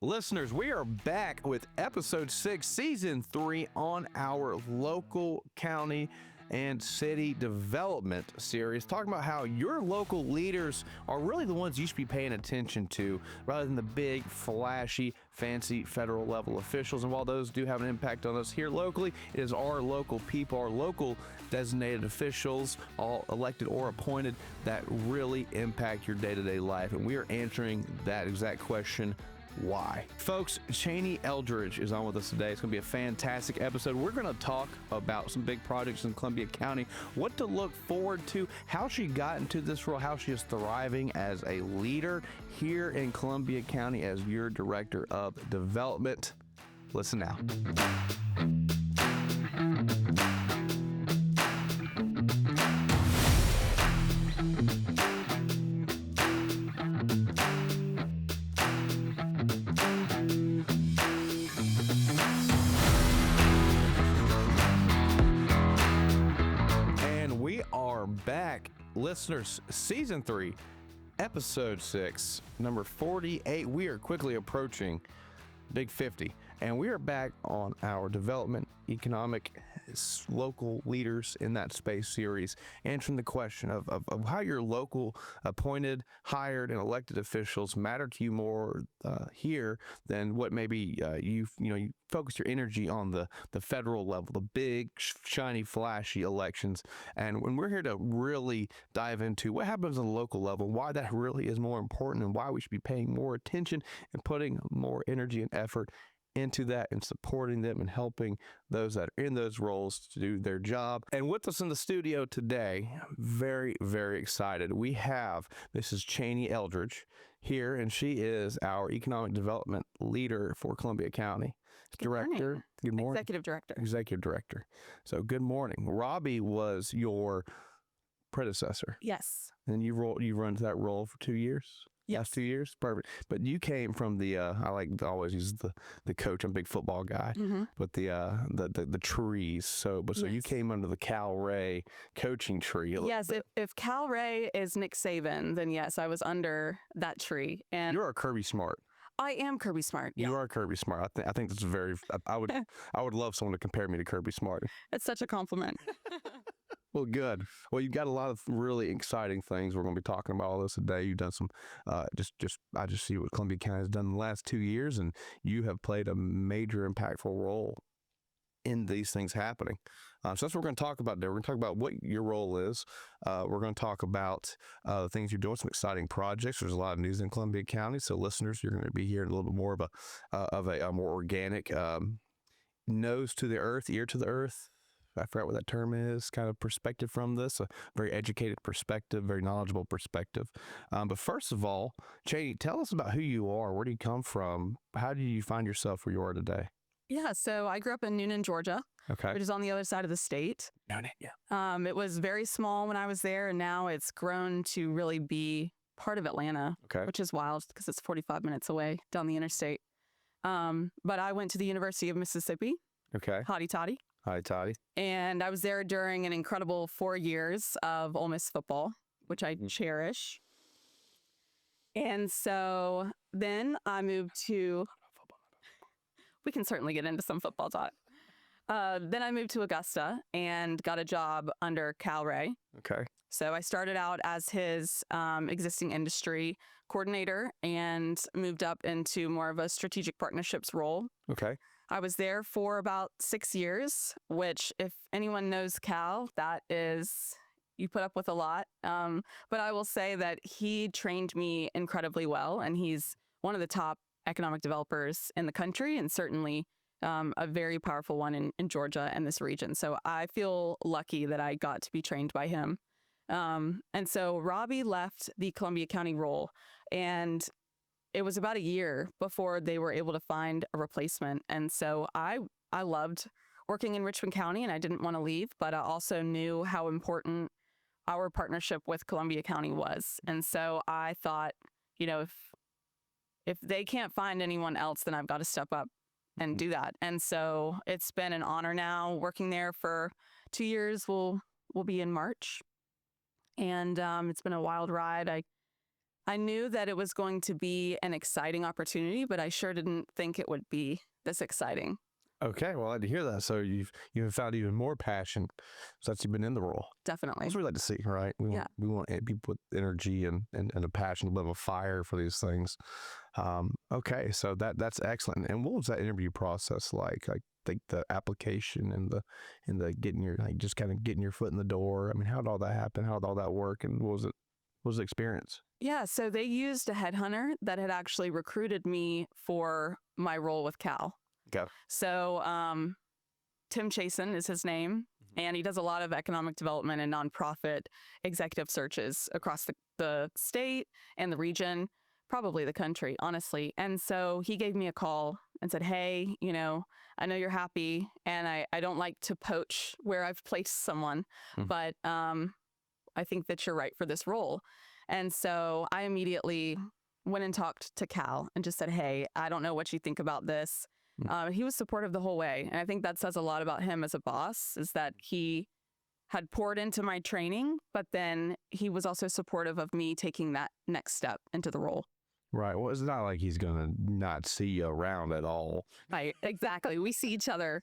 Listeners, we are back with episode 6, season 3 on our local, county, and city development series, talking about how your local leaders are really the ones you should be paying attention to rather than the big, flashy, fancy federal level officials. And while those do have an impact on us here locally, it is our local people, our local designated officials, all elected or appointed, that really impact your day-to-day life. And we are answering that exact question. Why? Folks, Cheney Eldridge is on with us today. It's going to be a fantastic episode. We're going to talk about some big projects in Columbia County, what to look forward to, how she got into this role, how she is thriving as a leader here in Columbia County as your Director of Development. Listen now. Back, listeners, season 3, episode 6, number 48. We are quickly approaching Big 50, and we are back on our development, economic, local leaders in that space series, answering the question of how your local appointed, hired, and elected officials matter to you more here than what maybe you focus your energy on the federal level, the big, shiny, flashy elections. And when we're here to really dive into what happens on the local level, why that really is more important, and why we should be paying more attention and putting more energy and effort into that and supporting them and helping those that are in those roles to do their job. And with us in the studio today, very, very excited, we have Mrs. Cheney Eldridge here, and she is our economic development leader for Columbia County. Director. Good morning. Executive Director. So good morning. Robbie was your predecessor. Yes. And you run that role for 2 years? Yes. Last 2 years? Perfect. But you came from the, I like to always use the coach, I'm a big football guy, but the trees. So you came under the Cal Ray coaching tree. Yes, if Cal Ray is Nick Saban, then yes, I was under that tree. And you're a Kirby Smart. I am Kirby Smart. Yeah. You are Kirby Smart. I think that's I would love someone to compare me to Kirby Smart. It's such a compliment. Well, good. Well, you've got a lot of really exciting things. We're going to be talking about all this today. You've done some, I just see what Columbia County has done in the last 2 years, and you have played a major impactful role in these things happening. So that's what we're going to talk about today. We're going to talk about what your role is. We're going to talk about the things you're doing, some exciting projects. There's a lot of news in Columbia County. So listeners, you're going to be hearing a little bit more of a more organic, nose to the earth, ear to the earth. I forgot what that term is, kind of perspective from this, a very educated perspective, very knowledgeable perspective. But first of all, Cheney, tell us about who you are. Where do you come from? How did you find yourself where you are today? Yeah, so I grew up in Noonan, Georgia, which is on the other side of the state. Noonan, yeah. It was very small when I was there, and now it's grown to really be part of Atlanta, which is wild because it's 45 minutes away down the interstate. But I went to the University of Mississippi. Okay. Hotty toddy. Hi, Toddy. And I was there during an incredible 4 years of Ole Miss football, which I cherish. And so then I moved to, we can certainly get into some football talk. Then I moved to Augusta and got a job under Cal Ray. Okay. So I started out as his existing industry coordinator and moved up into more of a strategic partnerships role. Okay. I was there for about 6 years, which if anyone knows Cal, that is, you put up with a lot. But I will say that he trained me incredibly well, and he's one of the top economic developers in the country, and certainly a very powerful one in Georgia and this region. So I feel lucky that I got to be trained by him. And so Robbie left the Columbia County role, and it was about a year before they were able to find a replacement. And so I loved working in Richmond County, and I didn't want to leave, but I also knew how important our partnership with Columbia County was. And so I thought, if they can't find anyone else, then I've got to step up and do that. And so it's been an honor now working there for 2 years. We'll be in March. And it's been a wild ride. I I knew that it was going to be an exciting opportunity, but I sure didn't think it would be this exciting. Okay, well, I like to hear that. So you've found even more passion since you've been in the role. Definitely. That's what we like to see, right? We want people with energy and a passion, a little fire for these things. Okay, so that's excellent. And what was that interview process like? I think the application and the getting your just kind of getting your foot in the door. I mean, how did all that happen? How did all that work? And what was the experience? Yeah, so they used a headhunter that had actually recruited me for my role with Cal. Okay. So Tim Chasen is his name, and he does a lot of economic development and nonprofit executive searches across the state and the region, probably the country, honestly. And so he gave me a call and said, hey, I know you're happy, and I don't like to poach where I've placed someone, but I think that you're right for this role. And so I immediately went and talked to Cal and just said, hey, I don't know what you think about this. He was supportive the whole way. And I think that says a lot about him as a boss, is that he had poured into my training, but then he was also supportive of me taking that next step into the role. Right. Well, it's not like he's going to not see you around at all. Right. Exactly. We see each other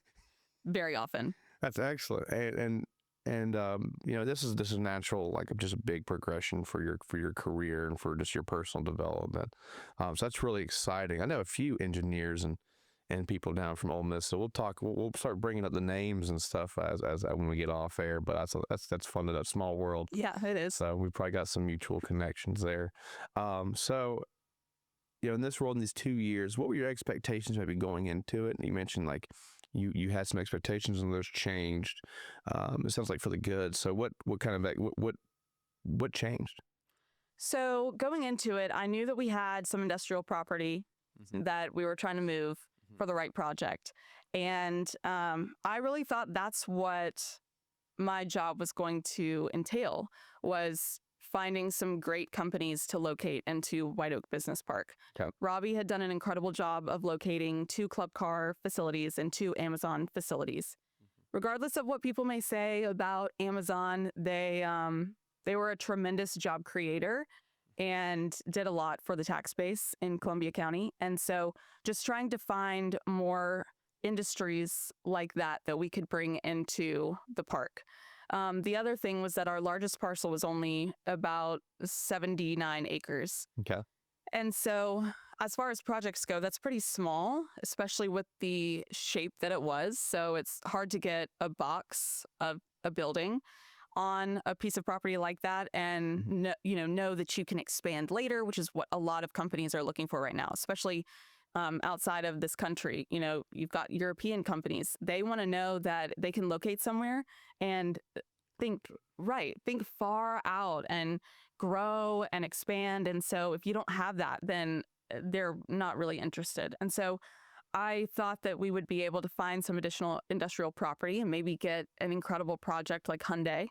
very often. That's excellent. And this is natural, like just a big progression for your career and for just your personal development. So that's really exciting. I know a few engineers and people down from Ole Miss, so we'll start bringing up the names and stuff as when we get off air. But that's fun in that small world. Yeah, it is. So we probably got some mutual connections there. So in this role in these 2 years, what were your expectations maybe going into it? And you mentioned like you had some expectations and those changed. It sounds like for the good. So what kind of what changed? So going into it, I knew that we had some industrial property that we were trying to move for the right project. And I really thought that's what my job was going to entail, was finding some great companies to locate into White Oak Business Park. Okay. Robbie had done an incredible job of locating 2 Club Car facilities and 2 Amazon facilities. Regardless of what people may say about Amazon, they were a tremendous job creator and did a lot for the tax base in Columbia County. And so just trying to find more industries like that we could bring into the park. The other thing was that our largest parcel was only about 79 acres. Okay. And so as far as projects go, that's pretty small, especially with the shape that it was. So it's hard to get a box of a building on a piece of property like that and know that you can expand later, which is what a lot of companies are looking for right now, especially outside of this country. You've got European companies. They want to know that they can locate somewhere and think far out and grow and expand. And so if you don't have that, then they're not really interested. And so I thought that we would be able to find some additional industrial property and maybe get an incredible project like Hyundai.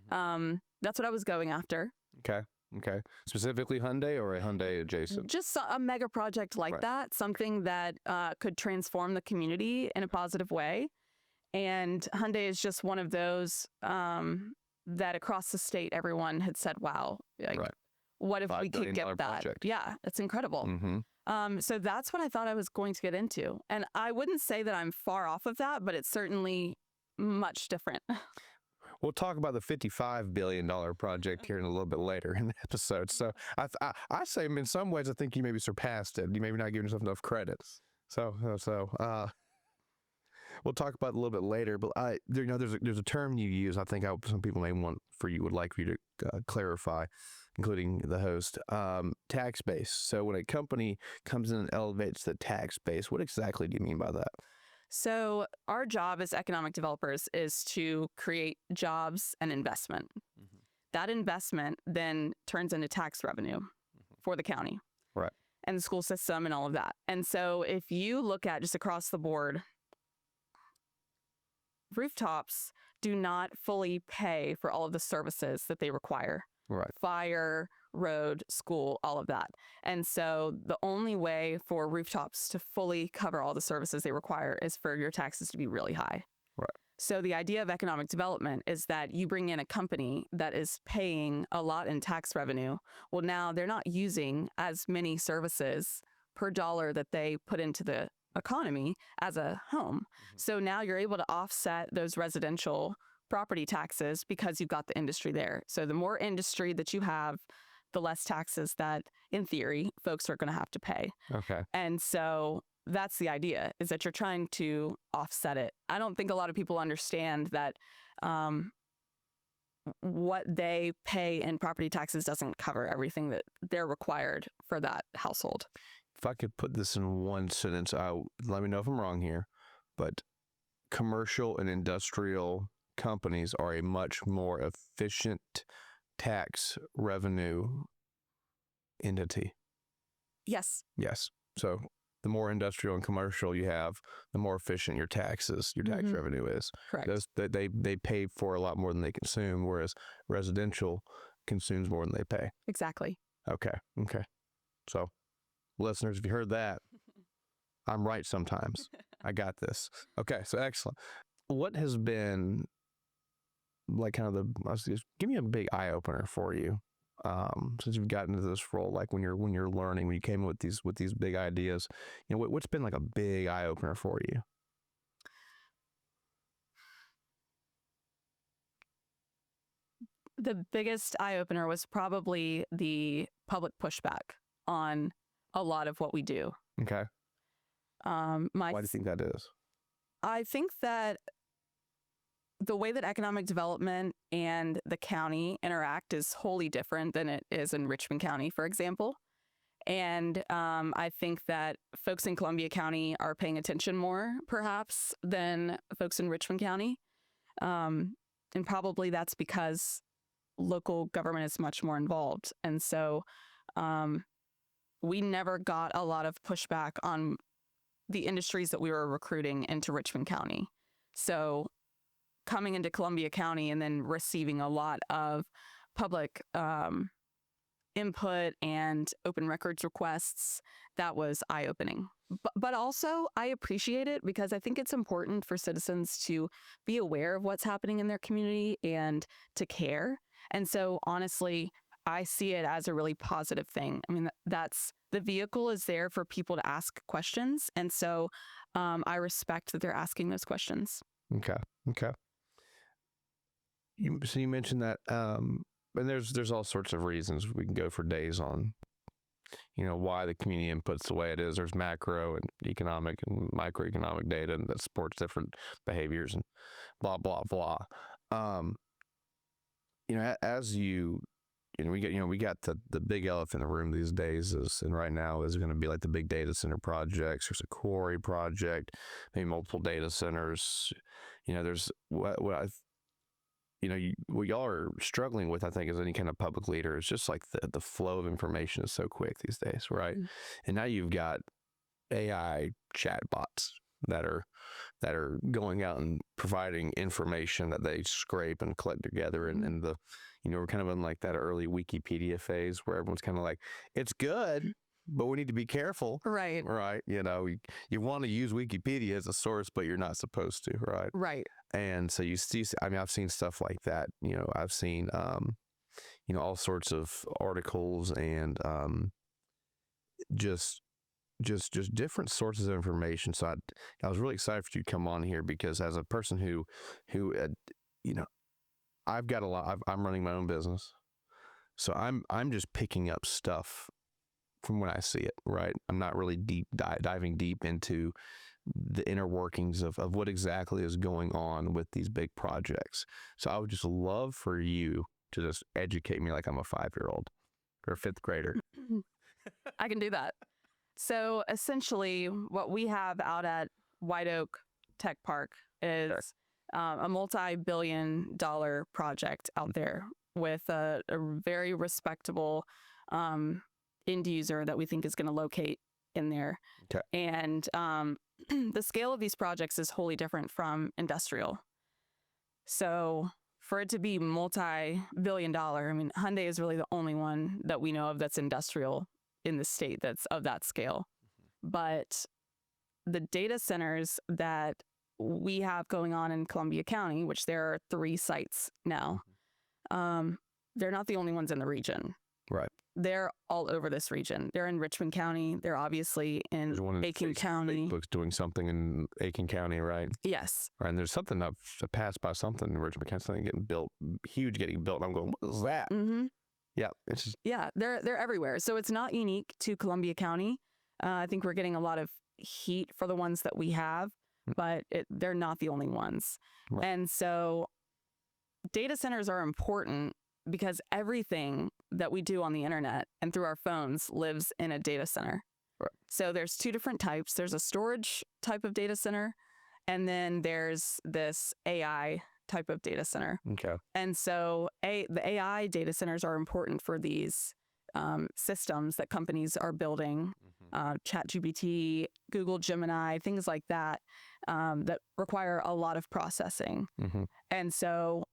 That's what I was going after. Okay. Specifically Hyundai or a Hyundai adjacent? Just a mega project like that, something that could transform the community in a positive way. And Hyundai is just one of those that across the state, everyone had said, wow, what if we could get that? Project. Yeah, it's incredible. So that's what I thought I was going to get into. And I wouldn't say that I'm far off of that, but it's certainly much different. We'll talk about the $55 billion project here in a little bit later in the episode. So I say in some ways, I think you maybe surpassed it. You maybe not giving yourself enough credit. So we'll talk about it a little bit later. But there's a term you use. I think some people would like for you to clarify, including the host. Tax base. So when a company comes in and elevates the tax base, what exactly do you mean by that? So our job as economic developers is to create jobs and investment. That investment then turns into tax revenue for the county, right, and the school system and all of that. And so if you look at just across the board, rooftops do not fully pay for all of the services that they require. Right. Fire, road, school, all of that. And so the only way for rooftops to fully cover all the services they require is for your taxes to be really high. Right. So the idea of economic development is that you bring in a company that is paying a lot in tax revenue. Well, now they're not using as many services per dollar that they put into the economy as a home. So now you're able to offset those residential property taxes because you've got the industry there. So the more industry that you have, the less taxes that, in theory, folks are going to have to pay. Okay. And so that's the idea, is that you're trying to offset it. I don't think a lot of people understand that what they pay in property taxes doesn't cover everything that they're required for that household. If I could put this in one sentence, let me know if I'm wrong here, but commercial and industrial companies are a much more efficient tax revenue entity. Yes. Yes. So the more industrial and commercial you have, the more efficient your tax revenue is. Correct. They pay for a lot more than they consume, whereas residential consumes more than they pay. Exactly. Okay. So listeners, if you heard that, I'm right sometimes. I got this. Okay, so excellent. What has been like kind of give me a big eye opener for you since you've gotten into this role, like when you're learning, when you came in with these big ideas, what's been like a big eye opener for you? The biggest eye opener was probably the public pushback on a lot of what we do. Okay. Why do you think that is? I think that the way that economic development and the county interact is wholly different than it is in Richmond County, for example. And I think that folks in Columbia County are paying attention more, perhaps, than folks in Richmond County. And probably that's because local government is much more involved. And so we never got a lot of pushback on the industries that we were recruiting into Richmond County. So coming into Columbia County and then receiving a lot of public input and open records requests, that was eye-opening. But also, I appreciate it because I think it's important for citizens to be aware of what's happening in their community and to care. And so, honestly, I see it as a really positive thing. I mean, the vehicle is there for people to ask questions. And so I respect that they're asking those questions. Okay. So you mentioned that, and there's all sorts of reasons. We can go for days on, why the community input's the way it is. There's macro and economic and microeconomic data that supports different behaviors and blah, blah, blah. As we got the big elephant in the room these days and right now is going to be like the big data center projects. There's a quarry project, maybe multiple data centers. There's what y'all are struggling with, I think, as any kind of public leader, is just like the flow of information is so quick these days, right? Mm-hmm. And now you've got AI chatbots that are going out and providing information that they scrape and collect together, and the we're kind of in like that early Wikipedia phase where everyone's kind of like, it's good, but we need to be careful. Right. You want to use Wikipedia as a source, but you're not supposed to, right? Right. And so you see, I've seen stuff like that. I've seen, all sorts of articles and just different sources of information. So I was really excited for you to come on here because as a person who I've got a lot. I'm running my own business, so I'm just picking up stuff from when I see it. Right, I'm not really diving deep into the inner workings of what exactly is going on with these big projects. So I would just love for you to just educate me like I'm a 5-year-old or a 5th grader. I can do that. So essentially, what we have out at White Oak Tech Park is a multi-billion-dollar project out there with a very respectable end user that we think is going to locate in there. Okay. And the scale of these projects is wholly different from industrial. So for it to be multi-billion-dollar, I mean, Hyundai is really the only one that we know of that's industrial in the state that's of that scale. But the data centers that we have going on in Columbia County, which there are 3 sites now. They're not the only ones in the region. Right. They're all over this region. They're in Richmond County. They're obviously in Aiken County. Facebook's doing something in Aiken County, right? Yes. Right. And there's something up passed by something in Richmond County, something getting built, huge getting built. And I'm going, what is that? Mm-hmm. Yeah. It's just... Yeah, they're everywhere. So it's not unique to Columbia County. I think we're getting a lot of heat for the ones that we have, but they're not the only ones. Right. And so data centers are important because everything that we do on the internet and through our phones lives in a data center. Right. So there's 2 different types. There's a storage type of data center, and then there's this AI type of data center. Okay. And so the AI data centers are important for these systems that companies are building, ChatGPT, Google Gemini, things like that, that require a lot of processing. And so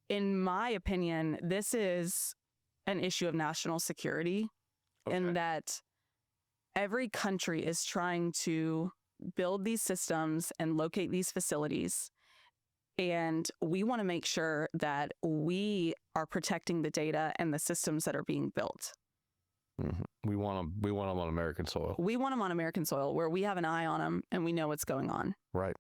in my opinion, this is an issue of national security in that every country is trying to build these systems and locate these facilities. And we want to make sure that we are protecting the data and the systems that are being built. We want them on American soil. We want them on American soil where we have an eye on them and we know what's going on. Right.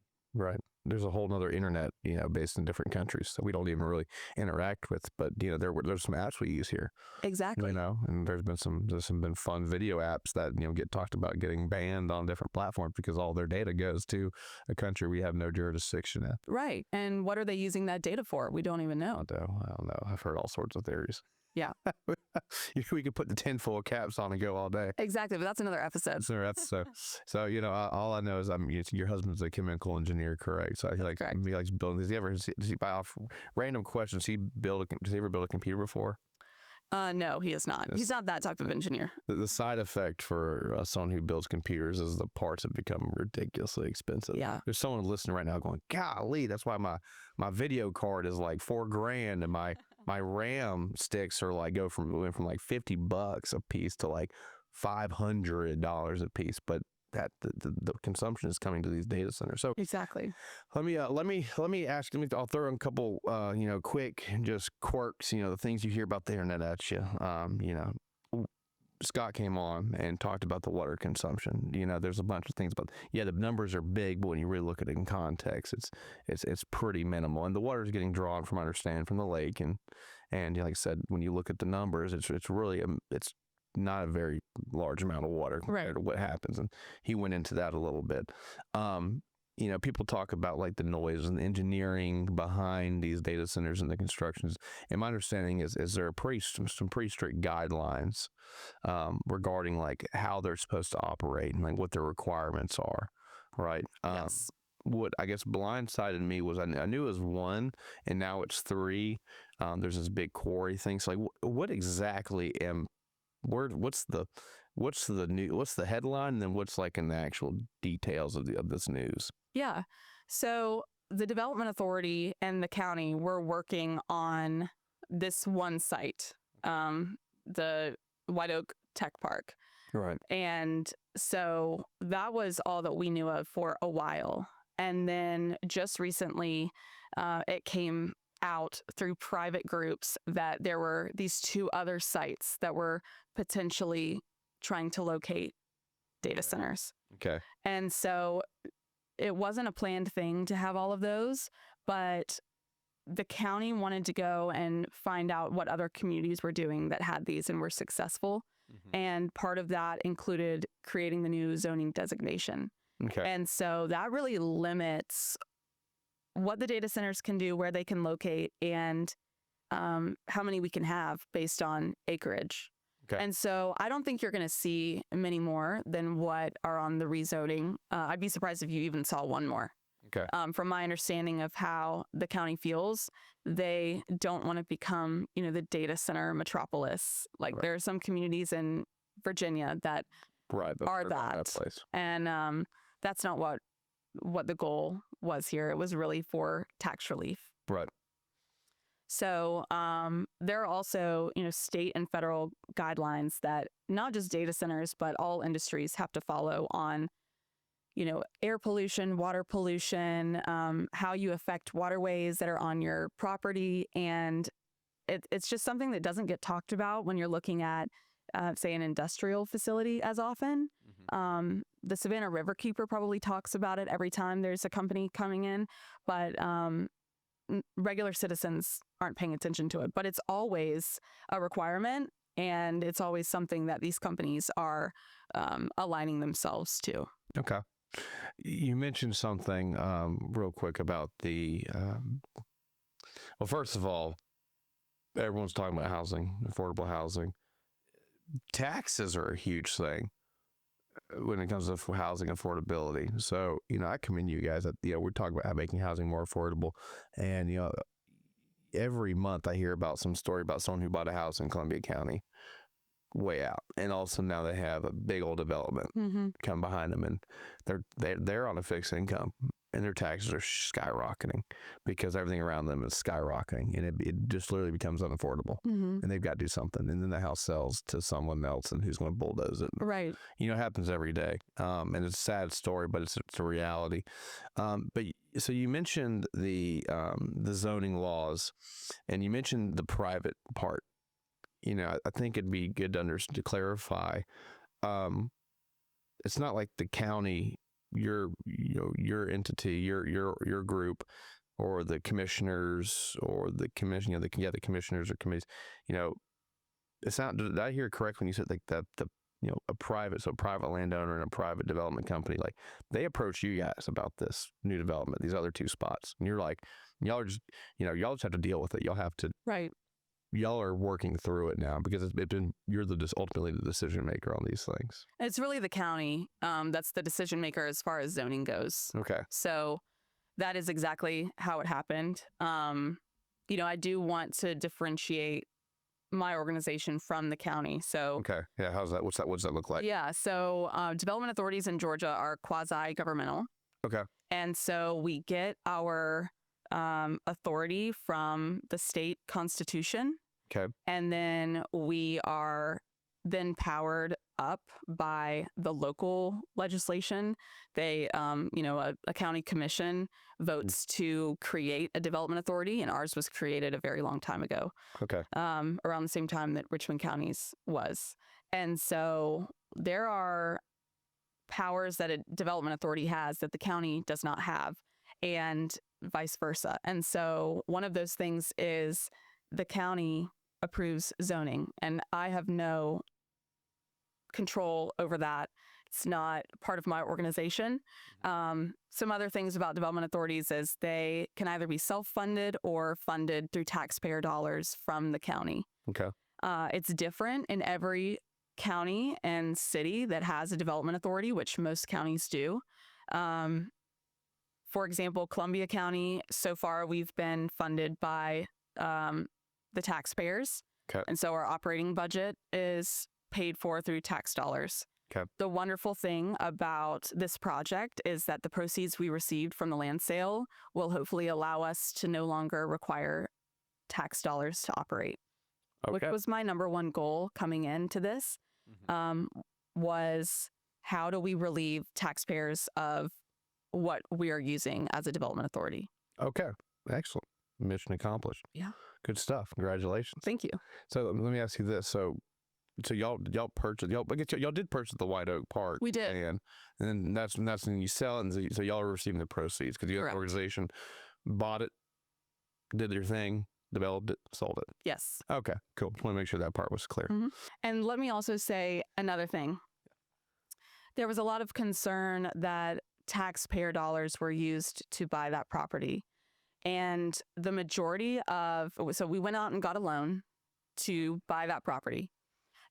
There's a whole nother internet, based in different countries that we don't even really interact with. But, there's some apps we use here. Exactly. And there's been fun video apps that, get talked about getting banned on different platforms because all their data goes to a country we have no jurisdiction in. Right. And what are they using that data for? We don't even know. I don't know. I've heard all sorts of theories. Yeah. We could put the tinfoil caps on and go all day. Exactly. But that's another episode. So all I know is your husband's a chemical engineer, correct? So he likes building. Does he ever, random questions, does he ever build a computer before? No, he is not. He's not that type of engineer. The side effect for someone who builds computers is the parts have become ridiculously expensive. Yeah. There's someone listening right now going, golly, that's why my video card is like $4,000 and my RAM sticks are went from like $50 a piece to like $500 a piece. But that the consumption is coming to these data centers. So exactly. Let me ask. I'll throw in a couple quick just quirks. The things you hear about the internet at you. Scott came on and talked about the water consumption. There's a bunch of things, but the numbers are big, but when you really look at it in context, it's pretty minimal. And the water is getting drawn from the lake, and like I said, when you look at the numbers, it's really it's not a very large amount of water compared to what happens. And he went into that a little bit. People talk about like the noise and the engineering behind these data centers and the constructions. And my understanding is there are some pretty strict guidelines regarding like how they're supposed to operate and like what their requirements are, right? Yes. What I guess blindsided me was I knew it was 1 and now it's 3. There's this big quarry thing. So like what exactly what's the headline and then what's like in the actual details of this news? Yeah. So the Development Authority and the county were working on this one site, the White Oak Tech Park. Right. And so that was all that we knew of for a while. And then just recently, it came out through private groups that there were these 2 other sites that were potentially trying to locate data centers. Okay. And so it wasn't a planned thing to have all of those, but the county wanted to go and find out what other communities were doing that had these and were successful. And part of that included creating the new zoning designation. Okay. And so that really limits what the data centers can do, where they can locate, and how many we can have based on acreage. Okay. And so I don't think you're going to see many more than what are on the rezoning. I'd be surprised if you even saw one more. Okay. From my understanding of how the county feels, they don't want to become, the data center metropolis. Like there are some communities in Virginia that are that. Place. And that's not what the goal was here. It was really for tax relief. Right. So there are also, state and federal guidelines that not just data centers, but all industries have to follow on, air pollution, water pollution, how you affect waterways that are on your property. And it's just something that doesn't get talked about when you're looking at, say, an industrial facility as often. The Savannah Riverkeeper probably talks about it every time there's a company coming in, but regular citizens aren't paying attention to it. But it's always a requirement, and it's always something that these companies are aligning themselves to. Okay. You mentioned something real quick about well, first of all, everyone's talking about housing, affordable housing. Taxes are a huge thing when it comes to housing affordability. So, I commend you guys that, we're talking about making housing more affordable. And, every month I hear about some story about someone who bought a house in Columbia County way out. And also now they have a big old development come behind them, and they're on a fixed income, and their taxes are skyrocketing because everything around them is skyrocketing, and it just literally becomes unaffordable, and they've got to do something. And then the house sells to someone else, and who's going to bulldoze it? Right. It happens every day. And it's a sad story, but it's a reality. But so you mentioned the zoning laws, and you mentioned the private part. I think it'd be good to clarify. It's not like the county, your entity, your group, or the commissioners, or the commission, the commissioners or committees. It's not. Did I hear correct when you said like that a private landowner and a private development company, like they approach you guys about this new development, these other two spots, and you're like, y'all are just y'all just have to deal with it. Y'all have to. Right. Y'all are working through it now because you're ultimately the decision maker on these things. It's really the county that's the decision maker as far as zoning goes. Okay. So that is exactly how it happened. I do want to differentiate my organization from the county. So okay, yeah. How's that? What's that look like? Yeah. So development authorities in Georgia are quasi-governmental. Okay. And so we get our authority from the state constitution. Okay. And then we are then powered up by the local legislation. They, a county commission votes to create a development authority, and ours was created a very long time ago. Okay. Around the same time that Richmond County's was. And so there are powers that a development authority has that the county does not have, and vice versa. And so one of those things is the county approves zoning, and I have no control over that. It's not part of my organization. Some other things about development authorities is they can either be self-funded or funded through taxpayer dollars from the county. Okay. It's different in every county and city that has a development authority, which most counties do. For example, Columbia County, so far we've been funded by the taxpayers. Okay. And so our operating budget is paid for through tax dollars. Okay. The wonderful thing about this project is that the proceeds we received from the land sale will hopefully allow us to no longer require tax dollars to operate, which was my number one goal coming into this, was how do we relieve taxpayers of what we are using as a development authority. Okay. Excellent. Mission accomplished. Yeah. Good stuff. Congratulations. Thank you. So let me ask you this. So y'all purchased, y'all did purchase the White Oak Park. We did. And then that's when you sell it. And so y'all are receiving the proceeds because you have an organization, bought it, did your thing, developed it, sold it. Yes. Okay, cool. Just want to make sure that part was clear. And let me also say another thing. There was a lot of concern that taxpayer dollars were used to buy that property. And the majority so we went out and got a loan to buy that property.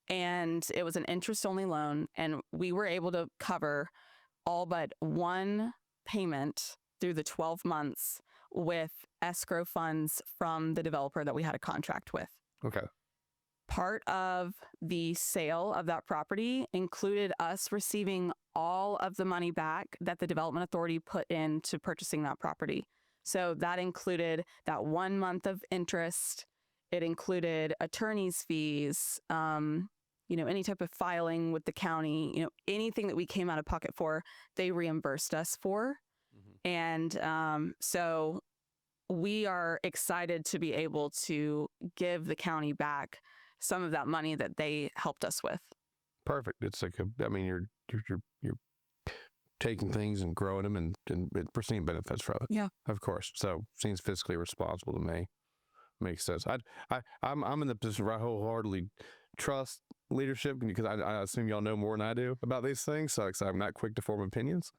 And it was an interest-only loan. And we were able to cover all but one payment through the 12 months with escrow funds from the developer that we had a contract with. Okay. Part of the sale of that property included us receiving all of the money back that the development authority put into purchasing that property. So that included that 1 month of interest. It included attorney's fees, any type of filing with the county, anything that we came out of pocket for, they reimbursed us for. And so we are excited to be able to give the county back some of that money that they helped us with. Perfect. It's like you're taking things and growing them and receiving benefits from it. Yeah, of course. So seems fiscally responsible to me. Makes sense. I'm in the position where I wholeheartedly trust leadership because I assume y'all know more than I do about these things. So I'm not quick to form opinions.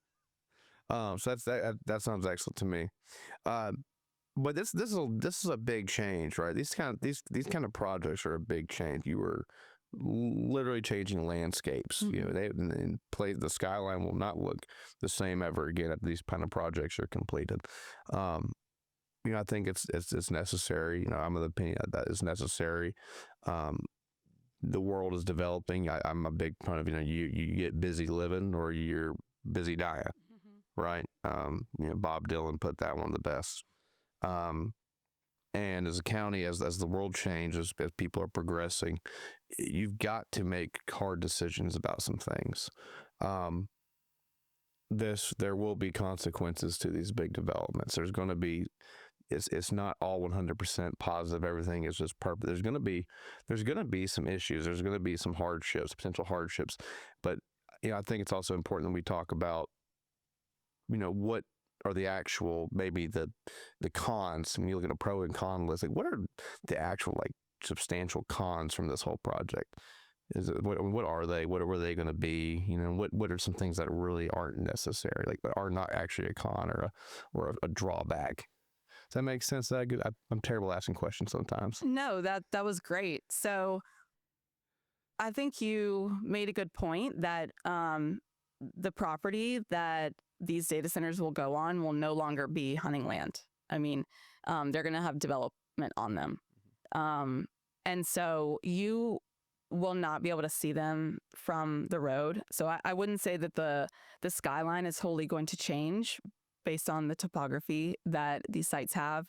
So that sounds excellent to me. But this is a big change, right? These kind of projects are a big change. You were literally changing landscapes. The skyline will not look the same ever again after these kind of projects are completed. I think it's necessary. I'm of the opinion that is necessary. The world is developing. I'm a big fan of you get busy living or you're busy dying, right? Bob Dylan put that one the best. And as a county, as the world changes, as people are progressing, you've got to make hard decisions about some things. There will be consequences to these big developments. There's going to be, it's not all 100% positive. Everything is just perfect. There's going to be some issues. There's going to be some potential hardships. But I think it's also important that we talk about, what are the actual, maybe the cons. When you look at a pro and con list, like what are the actual substantial cons from this whole project? What are they? What are they going to be? What are some things that really aren't necessary, that are not actually a con or a drawback? Does that make sense? I'm terrible asking questions sometimes. No, that was great. So I think you made a good point that the property that these data centers will go on will no longer be hunting land. I mean, they're going to have development on them. And so you will not be able to see them from the road. So I wouldn't say that the skyline is wholly going to change based on the topography that these sites have,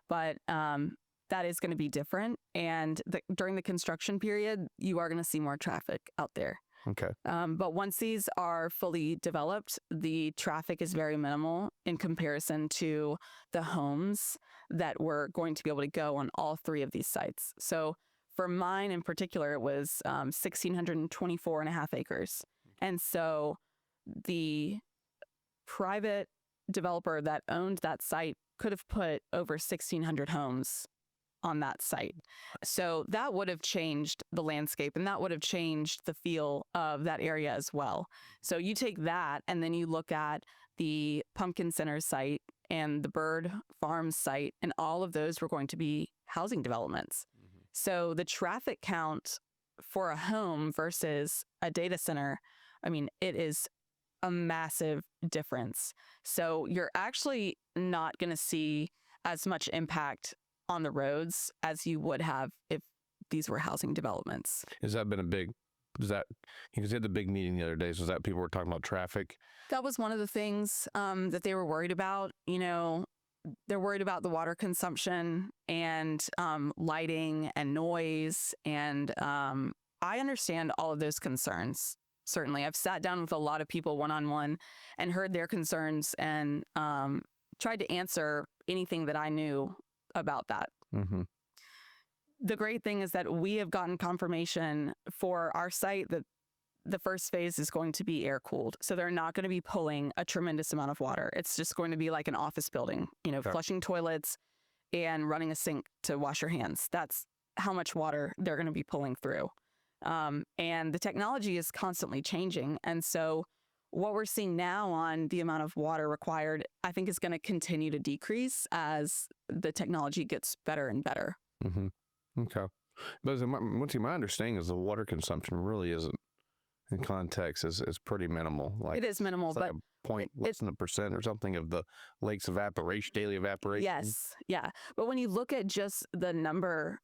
but that is going to be different. And during the construction period, you are going to see more traffic out there. Okay. But once these are fully developed, the traffic is very minimal in comparison to the homes that were going to be able to go on all three of these sites. So for mine in particular, it was 1,624 and a half acres. And so the private developer that owned that site could have put over 1,600 homes on that site. So that would have changed the landscape and that would have changed the feel of that area as well. So you take that and then you look at the Pumpkin Center site and the Bird Farm site, and all of those were going to be housing developments. So the traffic count for a home versus a data center, I mean, it is a massive difference. So you're actually not going to see as much impact on the roads as you would have if these were housing developments. Has that been you had the big meeting the other day, so was that people were talking about traffic? That was one of the things that they were worried about. They're worried about the water consumption and lighting and noise. And I understand all of those concerns. Certainly, I've sat down with a lot of people one-on-one and heard their concerns and tried to answer anything that I knew about that. Mm-hmm. The great thing is that we have gotten confirmation for our site that the first phase is going to be air cooled. So they're not going to be pulling a tremendous amount of water. It's just going to be like an office building, Okay. Flushing toilets and running a sink to wash your hands. That's how much water they're going to be pulling through. And the technology is constantly changing. And so what we're seeing now on the amount of water required, I think is going to continue to decrease as the technology gets better and better. Mm-hmm. Okay. But my understanding is the water consumption really isn't, in context, is pretty minimal. It is minimal, but a point, less than 1% or something of the lake's daily evaporation. Yes. Yeah. But when you look at just the number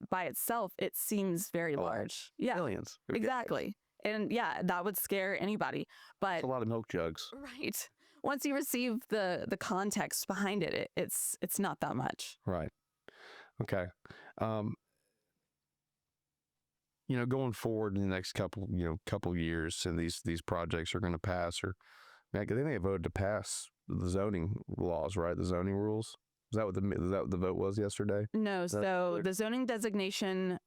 by itself, it seems very large. Yeah. Millions. Exactly. And yeah, that would scare anybody. But It's a lot of milk jugs. right. Once you receive the context behind it, it's not that much. Right. Okay. going forward in the next couple years, and these projects are going to pass, or I think they voted to pass the zoning laws, right? The zoning rules. Is that what the vote was yesterday? No, so the zoning designation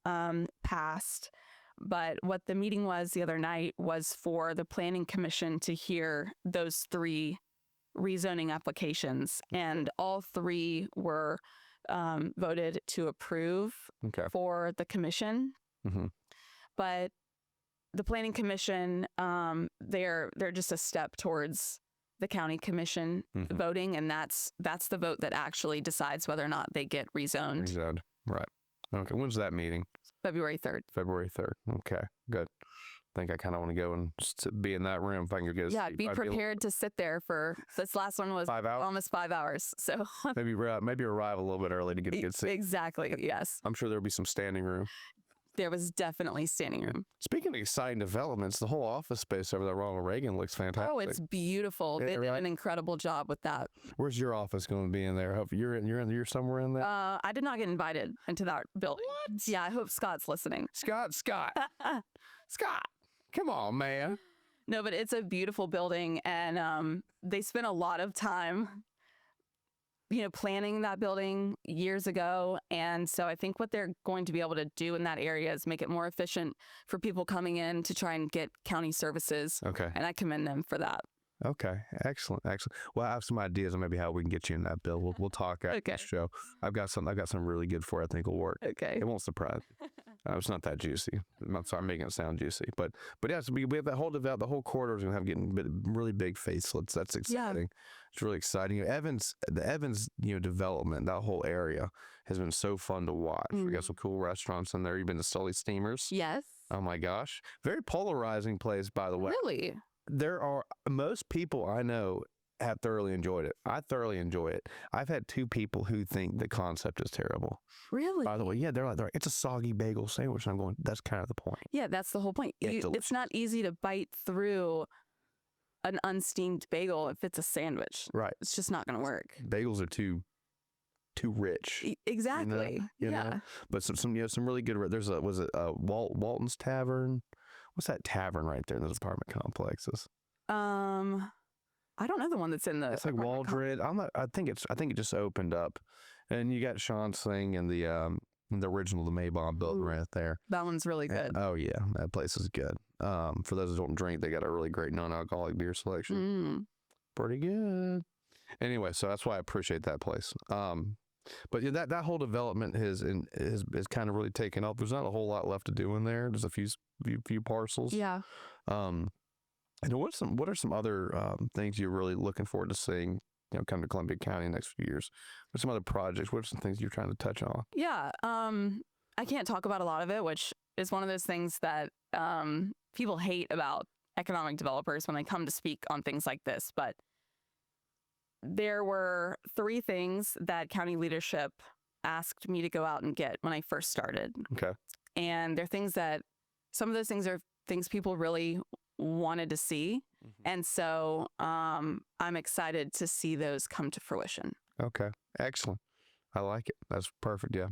passed, but what the meeting was the other night was for the Planning Commission to hear those 3 rezoning applications, and all 3 were voted to approve for the commission. Mm-hmm. But the Planning Commission, they're just a step towards the county commission voting, and that's the vote that actually decides whether or not they get rezoned. Rezoned, right? Okay, when's that meeting? February 3rd. February 3rd. Okay, good. I think I kind of want to go and be in that room if I can get. Yeah, be prepared to sit there for this last one was 5 hours? Almost 5 hours. So maybe arrive a little bit early to get a good seat. Exactly. Yes. I'm sure there'll be some standing room. There was definitely standing room. Speaking of exciting developments, the whole office space over there, Ronald Reagan, looks fantastic. Oh, it's beautiful. They did an incredible job with that. Where's your office going to be in there? Hope you're somewhere in there. I did not get invited into that building. What? Yeah, I hope Scott's listening. Scott, come on, man. No, but it's a beautiful building, and they spent a lot of time planning that building years ago. And so I think what they're going to be able to do in that area is make it more efficient for people coming in to try and get county services. Okay. And I commend them for that. Okay. Excellent. Well, I have some ideas on maybe how we can get you in that bill. We'll talk after the show. I've got some really good for it. I think will work. Okay. It won't surprise you. It's not that juicy. I'm sorry, I'm making it sound juicy, but yeah, so we have that the whole corridor is going to getting really big facelets. That's exciting. Yeah. It's really exciting. The Evans, development, that whole area has been so fun to watch. We got some cool restaurants in there. You've been to Sully Steamers? Yes. Oh my gosh. Very polarizing place, by the way. Really? Most people I know have thoroughly enjoyed it. I thoroughly enjoy it. I've had 2 people who think the concept is terrible. Really? By the way, yeah, they're like, it's a soggy bagel sandwich. And I'm going, that's kind of the point. Yeah, that's the whole point. It's not easy to bite through an unsteamed bagel if it's a sandwich. Right. It's just not going to work. Bagels are too rich. Exactly. You know? But some really good. Was it Walton's Tavern? What's that tavern right there in those apartment complexes? I don't know the one that's in the. It's like Waldred. I think it just opened up, and you got Sean Singh and the original the Maybon building right there. That one's really good. Oh yeah, that place is good. For those who don't drink, they got a really great non-alcoholic beer selection. Pretty good. Anyway, so that's why I appreciate that place. But yeah, that whole development has kind of really taken off. There's not a whole lot left to do in there. There's a few parcels. Yeah. And what are some other things you're really looking forward to seeing, come to Columbia County in the next few years? What are some other projects? What are some things you're trying to touch on? Yeah. I can't talk about a lot of it, which is one of those things that people hate about economic developers when they come to speak on things like this. But there were 3 things that county leadership asked me to go out and get when I first started. Okay. And they're things that some of those things are things people really wanted to see. And so I'm excited to see those come to fruition. Okay. Excellent. I like it. That's perfect. Yeah.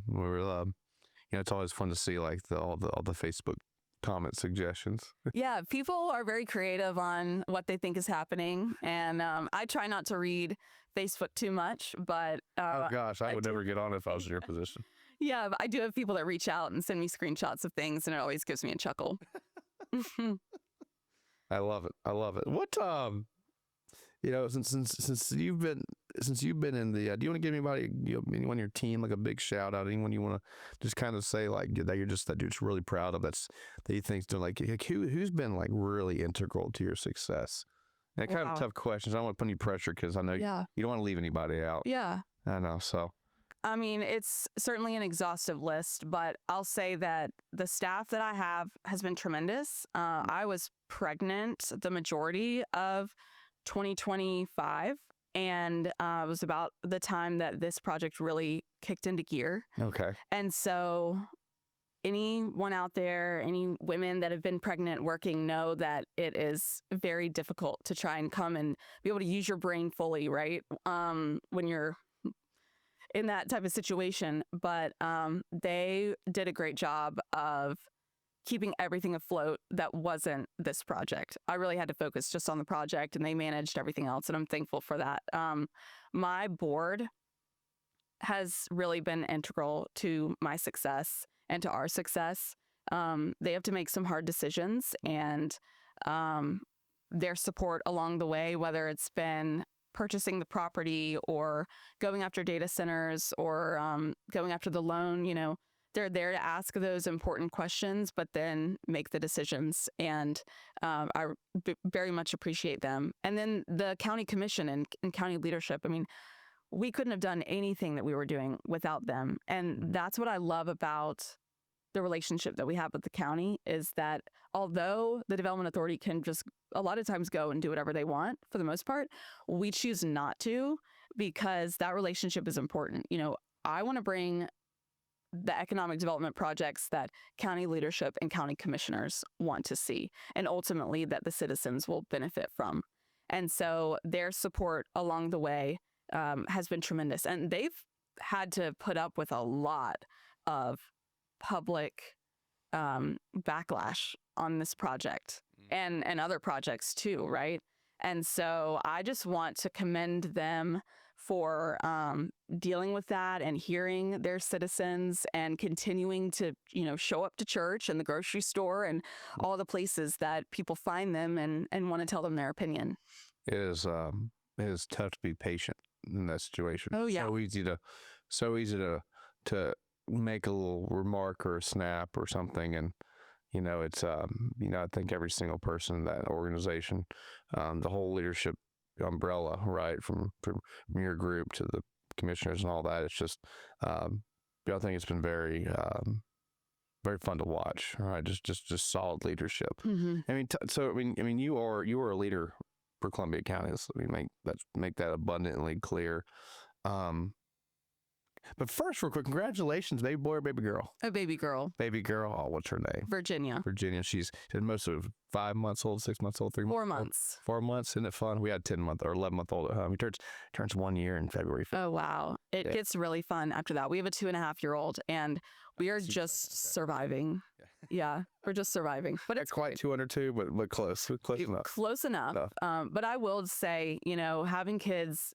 It's always fun to see like all the Facebook comment suggestions. Yeah. People are very creative on what they think is happening. And I try not to read Facebook too much, but oh gosh, I would never get on if I was in your position. Yeah. But I do have people that reach out and send me screenshots of things, and it always gives me a chuckle. I love it. What since you've been in the do you want to give anybody anyone on your team like a big shout out, anyone you want to just kind of say like that you're just really proud of that you think's doing like who's been like really integral to your success? And kind of tough questions. I don't want to put any pressure because I know you don't want to leave anybody out. Yeah. I know. So I mean, it's certainly an exhaustive list, but I'll say that the staff that I have has been tremendous. I was pregnant the majority of 2025, and it was about the time that this project really kicked into gear. Okay. And so anyone out there, any women that have been pregnant working know that it is very difficult to try and come and be able to use your brain fully, right? When you're in that type of situation, but they did a great job of keeping everything afloat that wasn't this project. I really had to focus just on the project, and they managed everything else, and I'm thankful for that. My board has really been integral to my success and to our success. They have to make some hard decisions, and their support along the way, whether it's been purchasing the property or going after data centers or going after the loan, they're there to ask those important questions, but then make the decisions. And I very much appreciate them. And then the county commission and county leadership. I mean, we couldn't have done anything that we were doing without them. And that's what I love about the relationship that we have with the county, is that although the development authority can just a lot of times go and do whatever they want for the most part, we choose not to, because that relationship is important. I want to bring the economic development projects that county leadership and county commissioners want to see, and ultimately that the citizens will benefit from. And so their support along the way has been tremendous. And they've had to put up with a lot of public backlash on this project and other projects too, right? And so I just want to commend them for dealing with that and hearing their citizens and continuing to, show up to church and the grocery store and all the places that people find them and want to tell them their opinion. It is tough to be patient in that situation. Oh yeah. So easy to make a little remark or a snap or something, and it's I think every single person in that organization, the whole leadership umbrella, right, from your group to the commissioners and all that, it's just I think it's been very very fun to watch, right? Just solid leadership. Mm-hmm. I mean you are a leader for Columbia County. Make that abundantly clear. But first, real quick, congratulations, baby boy or baby girl? A baby girl. Baby girl. Oh, what's her name? Virginia. She's most of 5 months old, 6 months old, 3 months 4 months. 4 months. Isn't it fun? We had 10-month or 11-month-old at home. He turns 1 year in February. Oh, wow. It gets really fun after that. We have a 2.5-year-old, and we are just surviving. Yeah, we're just surviving. But it's quite 202, but close. Close enough. But I will say, having kids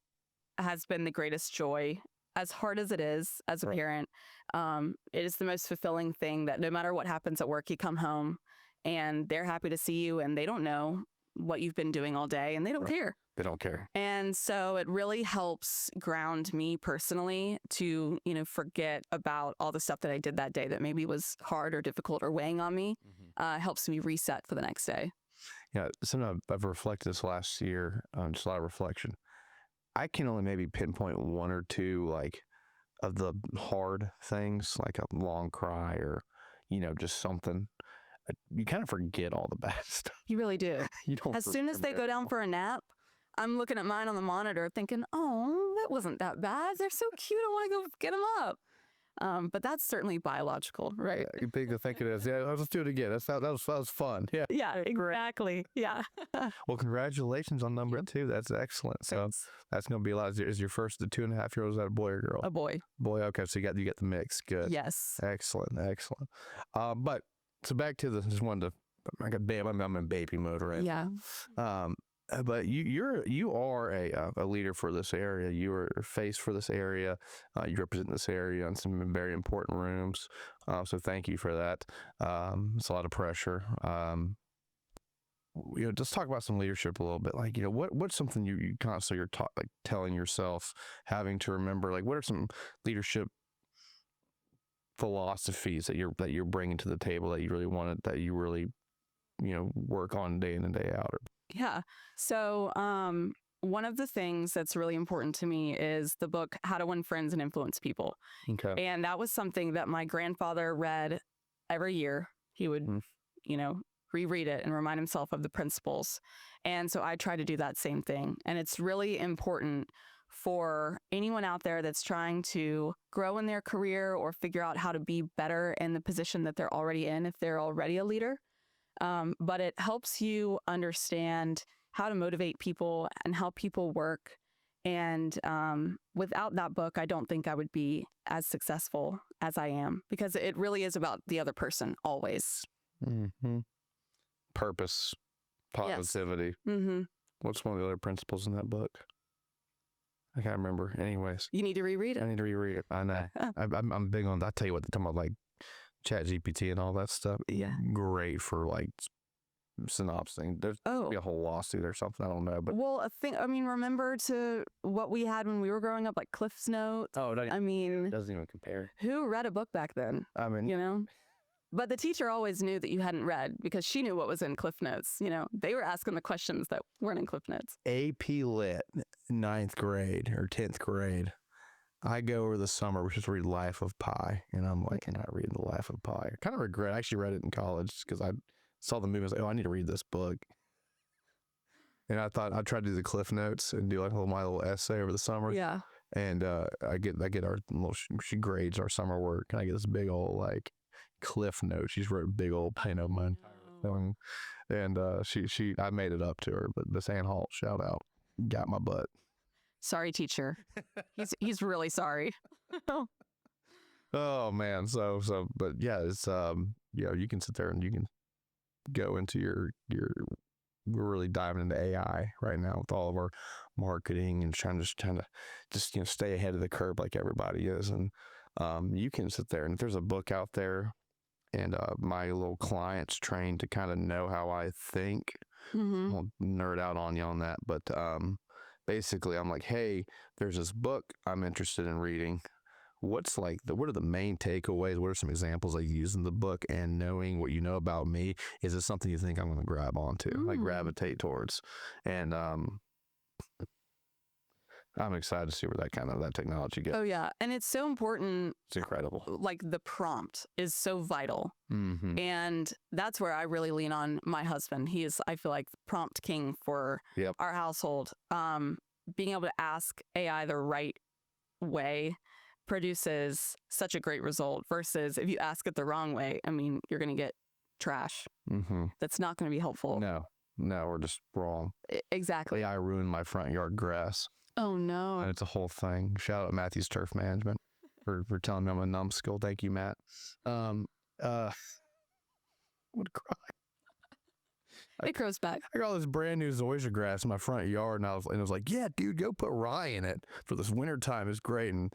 has been the greatest joy. As hard as it is as a parent, it is the most fulfilling thing, that no matter what happens at work, you come home and they're happy to see you, and they don't know what you've been doing all day, and they don't care. They don't care. And so it really helps ground me personally to, forget about all the stuff that I did that day that maybe was hard or difficult or weighing on me. Helps me reset for the next day. Yeah, something I've reflected this last year, just a lot of reflection. I can only maybe pinpoint 1 or 2 of the hard things, like a long cry or, just something. You kind of forget all the bad stuff. You really do. You don't. As soon as they go down for a nap, I'm looking at mine on the monitor thinking, oh, that wasn't that bad. They're so cute. I want to go get them up. But that's certainly biological, right? You think it is. Yeah, let's do it again. That was fun. Yeah. Yeah, exactly. Yeah. Well, congratulations on number 2. That's excellent. So Thanks. That's going to be a lot. Is your first, the 2.5-year-old, is that a boy or girl? A boy. Boy. Okay. So you get the mix. Good. Yes. Excellent. But so back to this. Just wanted to. I'm in baby mode right now. Yeah. But you are a leader for this area. You are a face for this area. You represent this area in some very important rooms. So thank you for that. It's a lot of pressure. Just talk about some leadership a little bit. What's something you constantly are telling yourself, having to remember? What are some leadership philosophies that you're bringing to the table that you really work on day in and day out? Yeah. So one of the things that's really important to me is the book, How to Win Friends and Influence People. Okay. And that was something that my grandfather read every year. He would, reread it and remind himself of the principles. And so I try to do that same thing. And it's really important for anyone out there that's trying to grow in their career or figure out how to be better in the position that they're already in, if they're already a leader. But it helps you understand how to motivate people and how people work. And without that book, I don't think I would be as successful as I am, because it really is about the other person always. Mm-hmm. Purpose, positivity. Yes. Mm-hmm. What's one of the other principles in that book? I can't remember. Anyways, You need to reread it. I need to reread it. I know. I'm big on. I tell you what, talking about like Chat GPT and all that stuff. Yeah. Great for like synopsing. There's be a whole lawsuit or something. I don't know, but remember to what we had when we were growing up, like Cliff's Notes. Oh, I mean, doesn't even compare. Who read a book back then? I mean, you know. But the teacher always knew that you hadn't read because she knew what was in Cliff Notes. You know, they were asking the questions that weren't in Cliff Notes. AP Lit, 9th grade or 10th grade. I go over the summer, we just read Life of Pi. And I'm like, I'm not reading The Life of Pi. I kind of regret. I actually read it in college because I saw the movie. I was like, oh, I need to read this book. And I thought I'd try to do the Cliff Notes and do like my little essay over the summer. Yeah. And I get our little, she grades our summer work. And I get this big old like Cliff Notes. She's wrote big old, my entire thing. And I made it up to her. But Miss Ann Hall, shout out, got my butt. Sorry, teacher. He's really sorry. Oh man. But yeah, it's you can sit there and you can go into your we're really diving into AI right now with all of our marketing and trying to stay ahead of the curve like everybody is. And you can sit there and if there's a book out there and my little client's trained to kind of know how I think. Mm-hmm. I'll nerd out on you on that, but basically I'm like, hey, there's this book I'm interested in reading. What are the main takeaways? What are some examples I use in the book? And knowing what you know about me, is it something you think I'm going to grab onto, like gravitate towards? And I'm excited to see where that technology goes. Oh yeah, and it's so important. It's incredible. Like the prompt is so vital, and that's where I really lean on my husband. He is, I feel like, the prompt king for our household. Being able to ask AI the right way produces such a great result versus if you ask it the wrong way, I mean, you're going to get trash. That's not going to be helpful. No, we're just wrong. Exactly. AI ruined my front yard grass. Oh no. And it's a whole thing. Shout out Matthew's Turf Management for telling me I'm a numbskull. Thank you, Matt. Would cry. It grows back. I got all this brand new zoysia grass in my front yard, and I was like, yeah, dude, go put rye in it for this winter time. It's great. And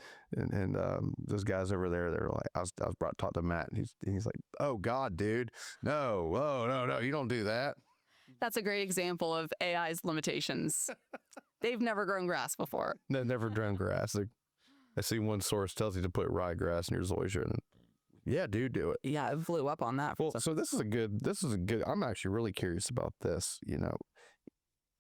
those guys over there, they're like, I was brought to talk to Matt, and he's like, oh God, dude, no, no, you don't do that. That's a great example of AI's limitations. They've never grown grass before. They've never grown grass. I see one source tells you to put ryegrass in your zoysia, and yeah, dude, do it. Yeah, it blew up on that. Well, so this is a good, I'm actually really curious about this,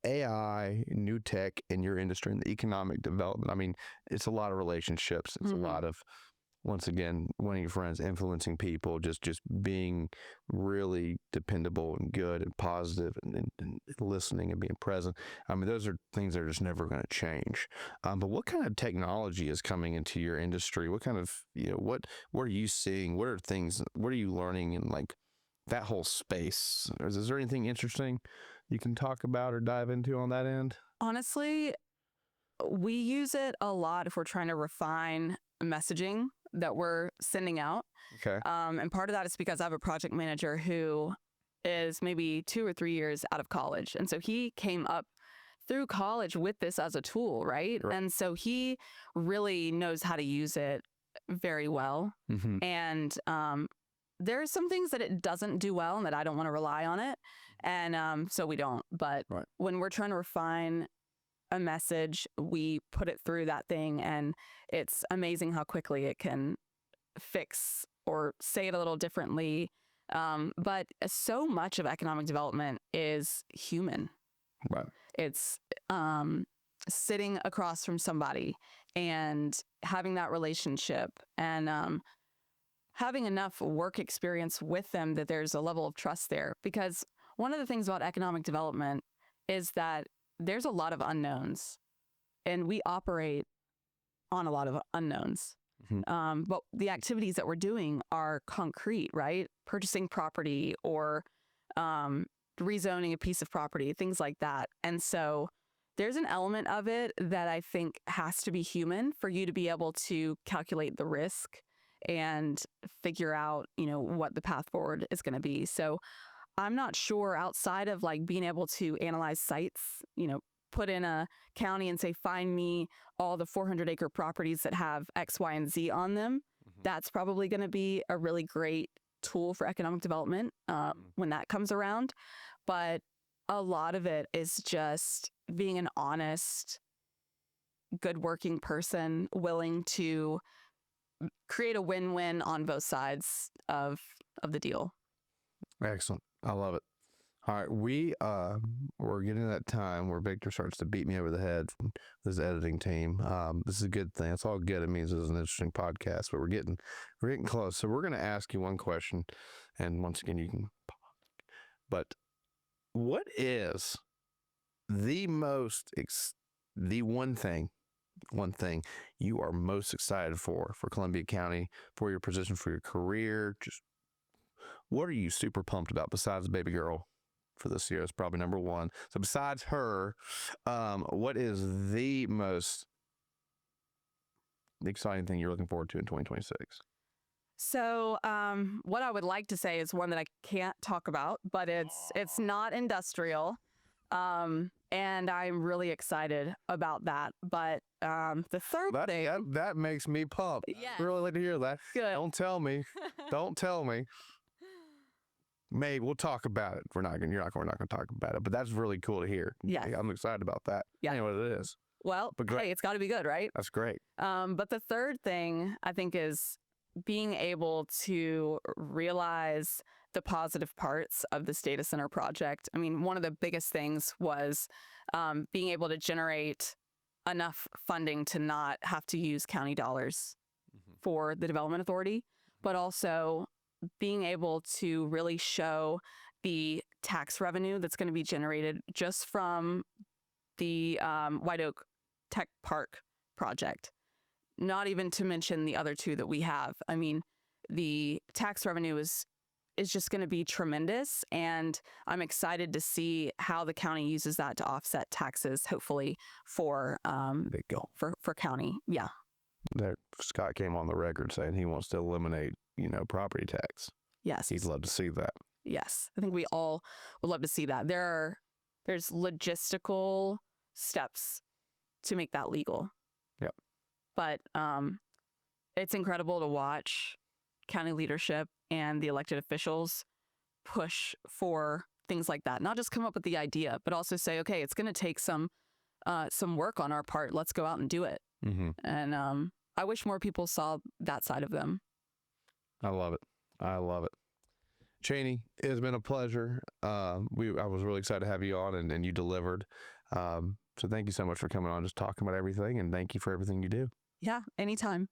AI, new tech in your industry and the economic development. I mean, it's a lot of relationships. It's a lot of, once again, winning your friends, influencing people, just being really dependable and good and positive and listening and being present. I mean, those are things that are just never going to change. But what kind of technology is coming into your industry? What kind of, what are you seeing? What are you learning in like that whole space? Is there anything interesting you can talk about or dive into on that end? Honestly, we use it a lot if we're trying to refine messaging that we're sending out. Okay. And part of that is because I have a project manager who is maybe 2 or 3 years out of college. And so he came up through college with this as a tool, right? And so he really knows how to use it very well. And there are some things that it doesn't do well and that I don't want to rely on it. And so we don't. But when we're trying to refine a message, we put it through that thing, and it's amazing how quickly it can fix or say it a little differently. But so much of economic development is human. Right. It's sitting across from somebody and having that relationship and having enough work experience with them that there's a level of trust there. Because one of the things about economic development is that there's a lot of unknowns, and we operate on a lot of unknowns. But the activities that we're doing are concrete, right? Purchasing property or rezoning a piece of property, things like that. And so there's an element of it that I think has to be human for you to be able to calculate the risk and figure out, what the path forward is going to be. So I'm not sure, outside of like being able to analyze sites, put in a county and say, find me all the 400-acre properties that have X, Y, and Z on them. That's probably going to be a really great tool for economic development when that comes around. But a lot of it is just being an honest, good working person, willing to create a win-win on both sides of the deal. Excellent. I love it. All right, we're getting to that time where Victor starts to beat me over the head from this editing team. This is a good thing. It's all good. It means it's an interesting podcast, but we're getting close. So we're going to ask you one question, and once again, you can. But what is the one thing you are most excited for Columbia County, for your position, for your career? Just what are you super pumped about besides baby girl? For this year, it's probably number one. So besides her, what is the most exciting thing you're looking forward to in 2026? So what I would like to say is one that I can't talk about, but it's not industrial. And I'm really excited about that. But the third thing... That makes me pumped. Yes. I really like to hear that. Good. Don't tell me. Don't tell me. Maybe we'll talk about it. We're not going to talk about it, but that's really cool to hear. Yeah, I'm excited about that. Yeah, I know what it is. Well, hey, it's got to be good, right? That's great. But the third thing I think is being able to realize the positive parts of this data center project. I mean, one of the biggest things was being able to generate enough funding to not have to use county dollars for the Development Authority, but also being able to really show the tax revenue that's going to be generated just from the White Oak Tech Park project, not even to mention the other two that we have. I mean, the tax revenue is just going to be tremendous, and I'm excited to see how the county uses that to offset taxes, hopefully for county. Yeah. There, Scott came on the record saying he wants to eliminate, property tax. Yes. He'd love to see that. Yes. I think we all would love to see that. There's logistical steps to make that legal. Yep. But it's incredible to watch county leadership and the elected officials push for things like that. Not just come up with the idea, but also say, okay, it's going to take some work on our part. Let's go out and do it. Mm-hmm. And I wish more people saw that side of them. I love it. Cheney, it has been a pleasure. I was really excited to have you on, and you delivered. So thank you so much for coming on, just talking about everything, and thank you for everything you do. Yeah, anytime.